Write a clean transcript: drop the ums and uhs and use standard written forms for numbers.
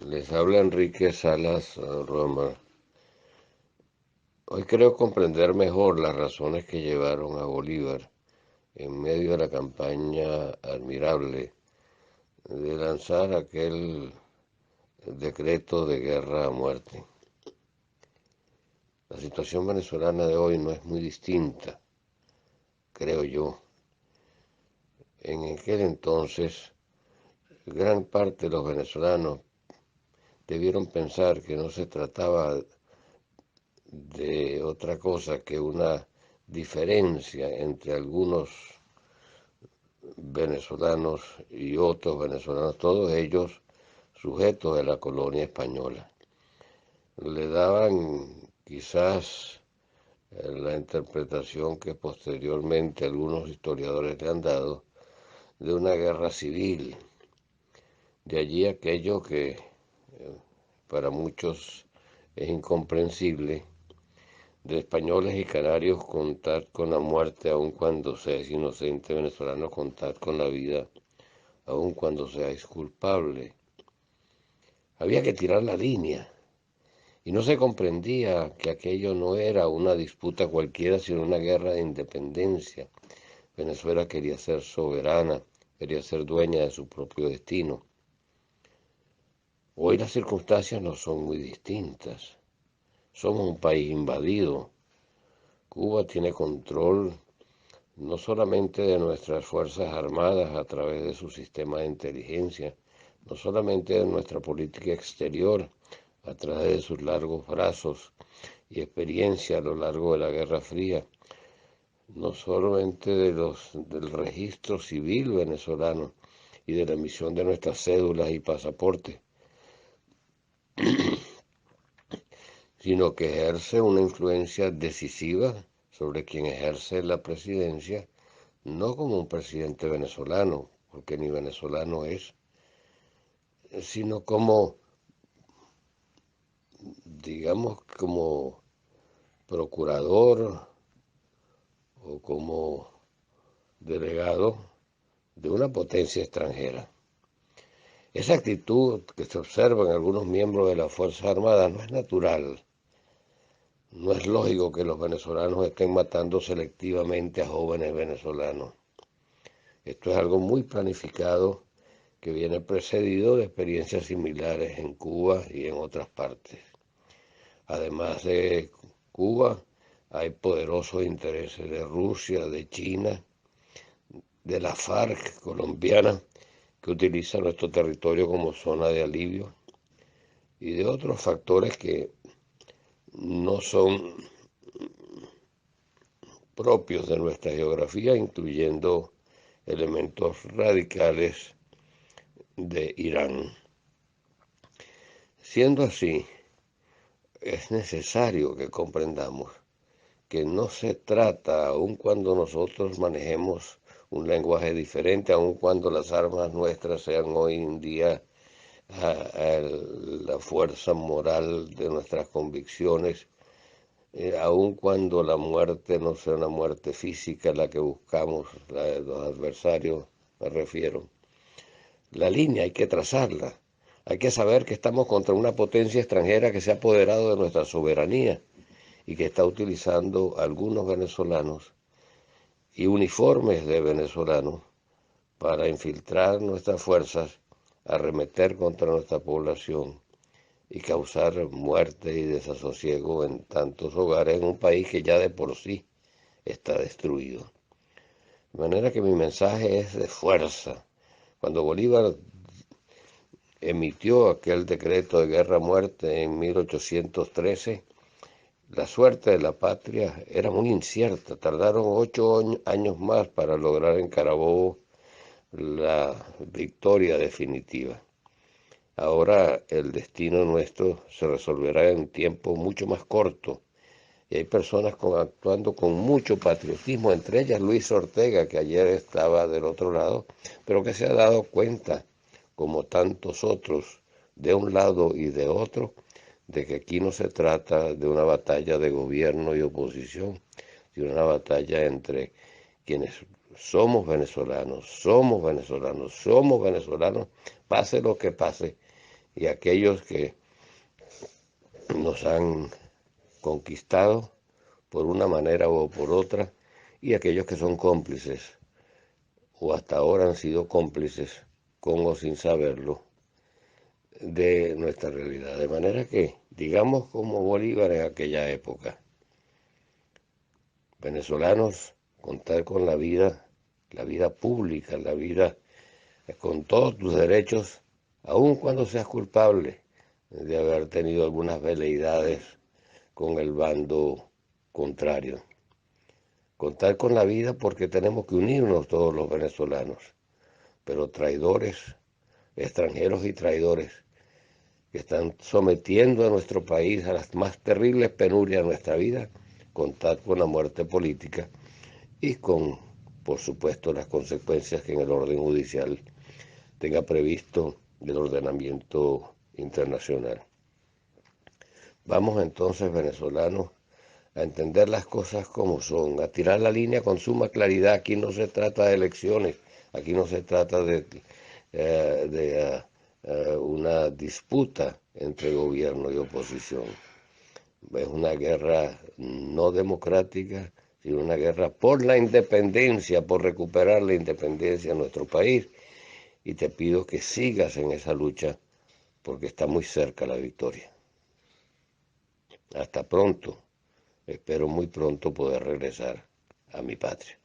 Les habla Enrique Salas Roma. Hoy creo comprender mejor las razones que llevaron a Bolívar, en medio de la campaña admirable, de lanzar aquel decreto de guerra a muerte. La situación venezolana de hoy no es muy distinta, creo yo. En aquel entonces, gran parte de los venezolanos debieron pensar que no se trataba de otra cosa que una diferencia entre algunos venezolanos y otros venezolanos, todos ellos sujetos de la colonia española. Le daban quizás la interpretación que posteriormente algunos historiadores le han dado de una guerra civil. De allí aquello que para muchos es incomprensible, de españoles y canarios contar con la muerte aun cuando seas inocente, venezolano contar con la vida aun cuando seas culpable. Había que tirar la línea y no se comprendía que aquello no era una disputa cualquiera, sino una guerra de independencia. Venezuela quería ser soberana, quería ser dueña de su propio destino. Hoy las circunstancias no son muy distintas. Somos un país invadido. Cuba tiene control no solamente de nuestras Fuerzas Armadas a través de su sistema de inteligencia, no solamente de nuestra política exterior a través de sus largos brazos y experiencia a lo largo de la Guerra Fría, no solamente del registro civil venezolano y de la emisión de nuestras cédulas y pasaportes, sino que ejerce una influencia decisiva sobre quien ejerce la presidencia, no como un presidente venezolano, porque ni venezolano es, sino como, digamos, como procurador o como delegado de una potencia extranjera. Esa actitud que se observa en algunos miembros de las Fuerzas Armadas no es natural. No es lógico que los venezolanos estén matando selectivamente a jóvenes venezolanos. Esto es algo muy planificado que viene precedido de experiencias similares en Cuba y en otras partes. Además de Cuba, hay poderosos intereses de Rusia, de China, de la FARC colombiana, que utiliza nuestro territorio como zona de alivio, y de otros factores que no son propios de nuestra geografía, incluyendo elementos radicales de Irán. Siendo así, es necesario que comprendamos que no se trata, aun cuando nosotros manejemos un lenguaje diferente, aun cuando las armas nuestras sean hoy en día la fuerza moral de nuestras convicciones, aun cuando la muerte no sea una muerte física la que buscamos, la de los adversarios me refiero. La línea hay que trazarla, hay que saber que estamos contra una potencia extranjera que se ha apoderado de nuestra soberanía y que está utilizando a algunos venezolanos y uniformes de venezolanos para infiltrar nuestras fuerzas, arremeter contra nuestra población y causar muerte y desasosiego en tantos hogares en un país que ya de por sí está destruido. De manera que mi mensaje es de fuerza. Cuando Bolívar emitió aquel decreto de guerra a muerte en 1813, la suerte de la patria era muy incierta. Tardaron 8 años más para lograr en Carabobo la victoria definitiva. Ahora el destino nuestro se resolverá en tiempo mucho más corto. Y hay personas actuando con mucho patriotismo, entre ellas Luis Ortega, que ayer estaba del otro lado, pero que se ha dado cuenta, como tantos otros, de un lado y de otro, de que aquí no se trata de una batalla de gobierno y oposición, sino una batalla entre quienes somos venezolanos, pase lo que pase, y aquellos que nos han conquistado por una manera o por otra, y aquellos que son cómplices, o hasta ahora han sido cómplices, con o sin saberlo, de nuestra realidad. De manera que, digamos como Bolívar en aquella época, venezolanos, contar con la vida pública, la vida con todos tus derechos, aun cuando seas culpable de haber tenido algunas veleidades con el bando contrario. Contar con la vida porque tenemos que unirnos todos los venezolanos, pero traidores, extranjeros y traidores, que están sometiendo a nuestro país a las más terribles penurias de nuestra vida, contar con la muerte política y con, por supuesto, las consecuencias que en el orden judicial tenga previsto el ordenamiento internacional. Vamos entonces, venezolanos, a entender las cosas como son, a tirar la línea con suma claridad. Aquí no se trata de elecciones, aquí no se trata de una disputa entre gobierno y oposición. Es una guerra no democrática, sino una guerra por la independencia, por recuperar la independencia de nuestro país. Y te pido que sigas en esa lucha, porque está muy cerca la victoria. Hasta pronto. Espero muy pronto poder regresar a mi patria.